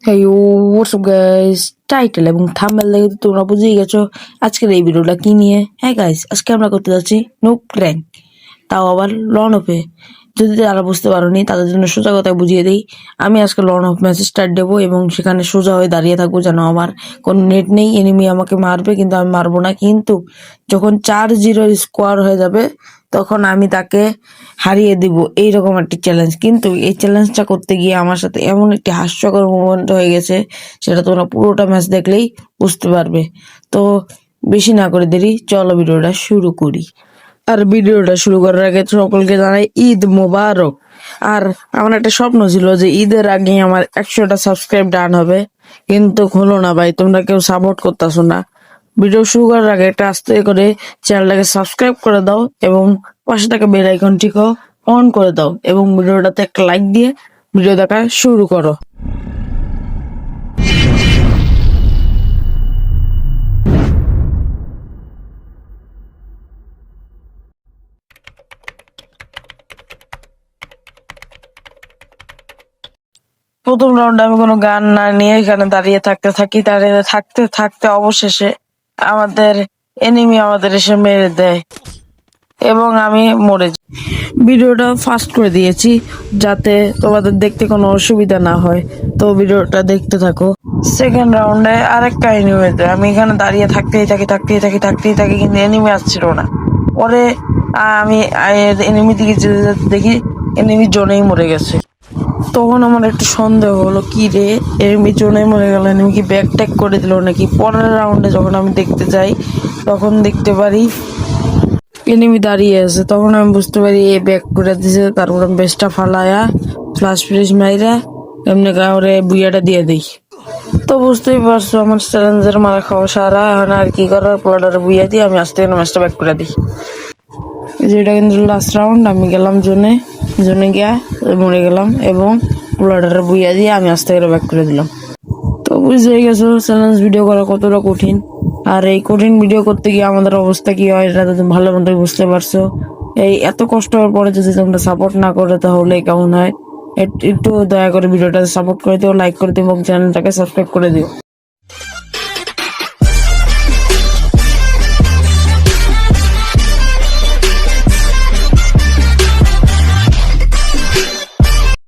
হেই WhatsApp guys, title এবং thumbnail দেখে তো তোমরা বুঝেই গেছো আজকের এই ভিডিওটা কি নিয়ে। হ্যাঁ গাইস, আজকে আমরা করতে যাচ্ছি নুক র্যাঙ্ক, তাও আবার লন অফে। যদি তারা বুঝতে পারোনি তাদের জন্য সোজা কথায় বুঝিয়ে দিই। আমি আজকে লন অফ ম্যাচ স্টার্ট দেবো এবং সেখানে সোজা হয়ে দাঁড়িয়ে থাকবো, যেন আমার কোনো নেট নেই, এনিমি আমাকে মারবে কিন্তু আমি মারবো না। কিন্তু যখন 4-0 স্কোয়ার হয়ে যাবে তখন আমি তাকে হারিয়ে দিব, এইরকম একটি চ্যালেঞ্জ। কিন্তু এই চ্যালেঞ্জটা করতে গিয়ে আমার সাথে এমন একটি হাস্যকর মোমেন্ট হয়ে গেছে, সেটা তোমরা পুরোটা ম্যাচ দেখলেই বুঝতে পারবে। তো বেশি না করে দেরি, চলো ভিডিওটা শুরু করি। আর ভিডিওটা শুরু করার আগে সকলকে জানাই ঈদ মোবারক। আর আমার একটা স্বপ্ন ছিল যে ঈদের আগে আমার 100টা সাবস্ক্রাইব ডান হবে, কিন্তু হলো না ভাই, তোমরা কেউ সাপোর্ট করতেছো না। ভিডিও শুরু করার আগে একটা আস্তে করে চ্যানেলটাকে সাবস্ক্রাইব করে দাও এবং পাশে থাকা বেল আইকনটিকেও অন করে দাও এবং ভিডিওটাতে একটা লাইক দিয়ে ভিডিও দেখা শুরু করো। প্রথম রাউন্ডে আমি কোনো গান না নিয়ে এখানে দাঁড়িয়ে থাকতে থাকতে অবশেষে আমাদের এনিমি আমাদের এসে মেরে দেয় এবং আমি মরে যাই। ভিডিওটা ফাস্ট করে দিয়েছি যাতে তোমাদের দেখতে কোনো অসুবিধা না হয়, তো ভিডিওটা দেখতে থাকো। সেকেন্ড রাউন্ডে আরেক কাহিনী হয়েছে, আমি এখানে দাঁড়িয়ে থাকতেই থাকি কিন্তু এনিমি আসছিল না। পরে আমি এনিমি দিকে যেতে যেতে দেখি এনিমি জোনেই মরে গেছে। তখন আমার একটু সন্দেহ হলো, কি রে, এনিমি জোনে মরে গেল, এনিমি কি ব্যাক ট্যাক করে দিল নাকি। পরের রাউন্ডে যখন আমি দেখতে যাই তখন দেখতে পারি এনিমি দাঁড়িয়ে আছে। তখন আমি বুঝতে পারি এ ব্যাক করে দিছে। তারপর আমি বেসটা ফালায়া ফ্লাশ ফ্রিজ মাইরা এমনি কাউরে বুইয়াটা দিয়ে দিই। তো বুঝতেই পারছো আমার চ্যালেঞ্জের মারা খাওয়া সারা। এখন আর কি করার, পোলাডারে বুইয়া দিয়ে আমি আস্তে করে ম্যাচটা ব্যাক করে দিই। যেটা কিন্তু লাস্ট রাউন্ড, আমি গেলাম জোনে গিয়া মরে গেলাম এবং পোলাডারে বুইয়া দিয়ে আমি আস্তে করে ব্যাক করে দিলাম। তো বুঝে গেছো চ্যালেঞ্জ ভিডিও করা কতটা কঠিন। আর এই কঠিন ভিডিও করতে গিয়ে আমাদের অবস্থা কি হয় এটা তো তুমি ভালো মতো বুঝতে পারছো। এই এত কষ্ট হওয়ার পরে যদি তোমরা সাপোর্ট না করে তাহলে কেমন হয়। একটু দয়া করে ভিডিওটা সাপোর্ট করে দিও, লাইক করে দিও এবং চ্যানেলটাকে সাবস্ক্রাইব করে দিও।